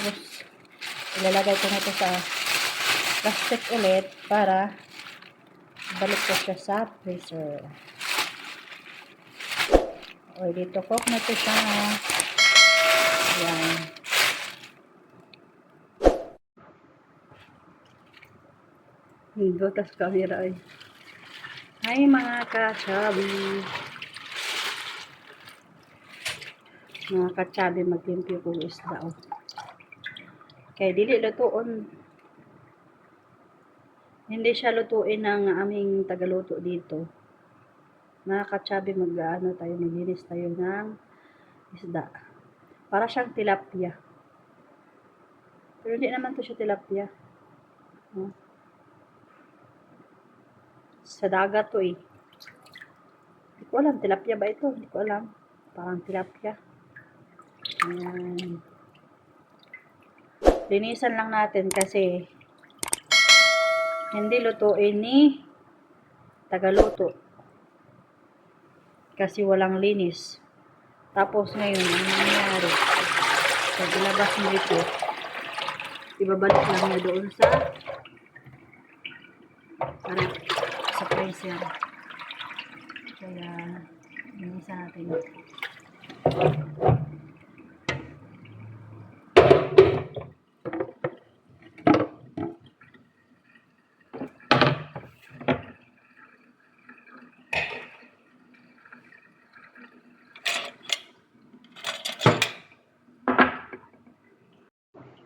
Tapos, ilalagay ko na ito sa plastic ulit para balik ko siya sa freezer. O, dito cook na ito siya. Ayan. Butas camera ay. Hi mga kachabi. Mga kachabi, mag-limpyo ko isda. O. Kaya dili lutuon. Hindi siya lutuin ng aming tagaluto dito. Mga kachabi, maglinis tayo ng isda. Para siyang tilapia. Pero hindi naman to siya tilapia. Sa dagat to eh. Hindi ko alam, tilapia ba ito? Hindi ko alam. Parang tilapia. Ayan. Linisan lang natin kasi hindi lutuin ni tagaluto. Kasi walang linis. Tapos ngayon, ang nangyayari, pag ilabas mo ito, ibabalik lang na doon sa freezer. Kaya, linisan natin ito.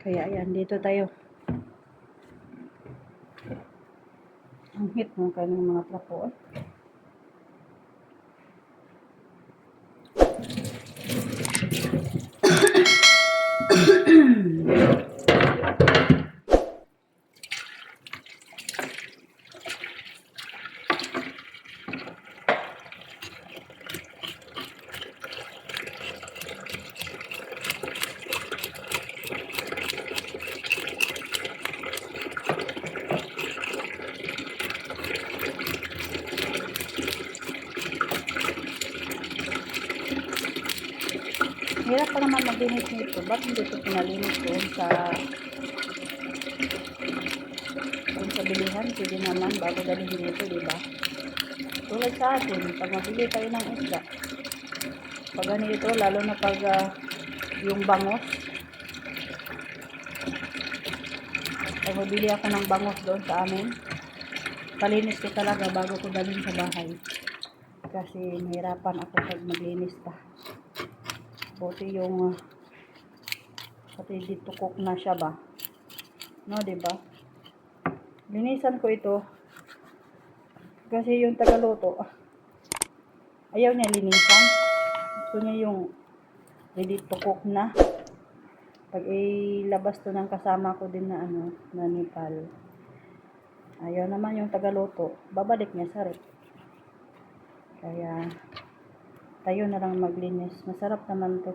Kaya ayan, dito tayo. Ang hit ng kanyang mga trapo. Hirap pa naman maglinis nito. Ba't hindi ito pinalinis doon sa bilihan? Pwede naman bago dalhin dito, diba? Tulad sa atin, pag mabili tayo ng isda, pag ganito, lalo na pag yung bangos, pag mabili ako ng bangos doon sa amin, palinis ko talaga bago ko dalhin sa bahay. Kasi mahirapan ako pag maglinis pa. Buti yung pati dito cook na siya ba? No, diba? Linisan ko ito kasi yung tagaluto ayaw niya linisan. Gusto niya yung ready to cook na. Pag ilabas to ng kasama ko din na na Nepal, ayaw naman yung tagaluto, babalik niya sa rep. Kaya tayo na lang maglinis. Masarap naman to.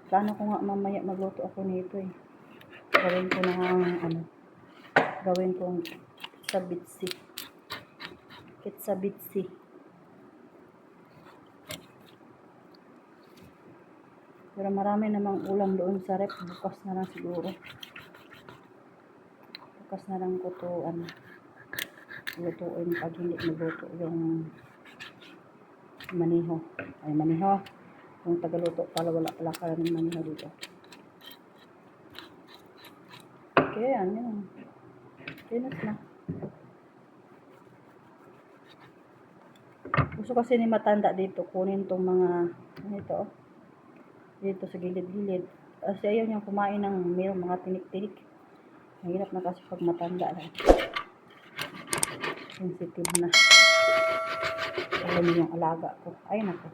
Plano ko nga mamaya magluto ako nito eh. Gawin ko na gawin kong sabitsi. Kitsabitsi. Pero marami namang ulam doon sa rep. Bukas na lang siguro. Bukas na lang ko to lutuin pag hindi magluto yung maniho. Ay, maniho. Yung tagaluto pala, wala pala ka ng maniho dito. Okay, yan. Tinas na. Gusto kasi ni matanda dito, kunin tong mga, dito sa gilid-gilid. Kasi ayaw niyang kumain ng mayroong mga tinik-tinik. Mahirap na kasi pag matanda na. Sensitive na. Alam niyo yung alaga ko. Ay, nako.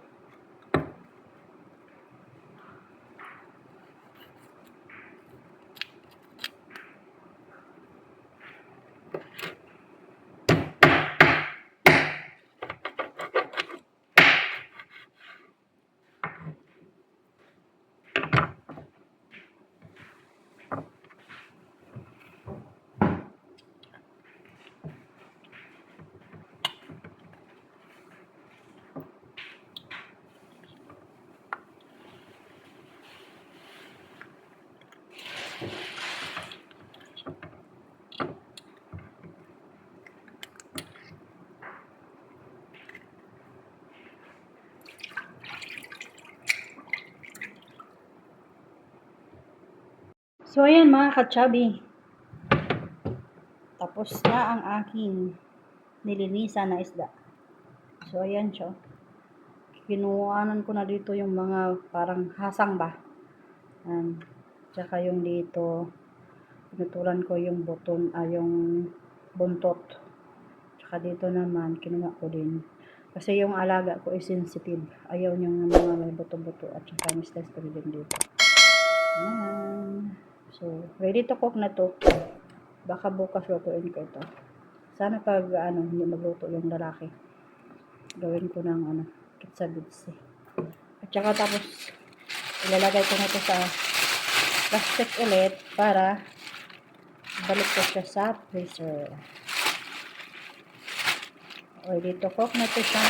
So, ayan mga kachabi. Tapos na ang aking nilinisan na isda. So, ayan siya. Kinuhanan ko na dito yung mga parang hasang ba. Tsaka yung dito, pinutulan ko yung yung buntot. Tsaka dito naman, kinuha ko din. Kasi yung alaga ko is sensitive. Ayaw niyang mga may buto-buto at saka mistas ko din dito. Ayan. So, ready to cook na to. Baka bukas lutuin ko ito. Sana pag hindi magluto yung lalaki, gawin ko ng kitsabitsi. At saka tapos, ilalagay ko na ito sa plastic ulit para balik ko siya sa freezer. Ready to cook na ito siya.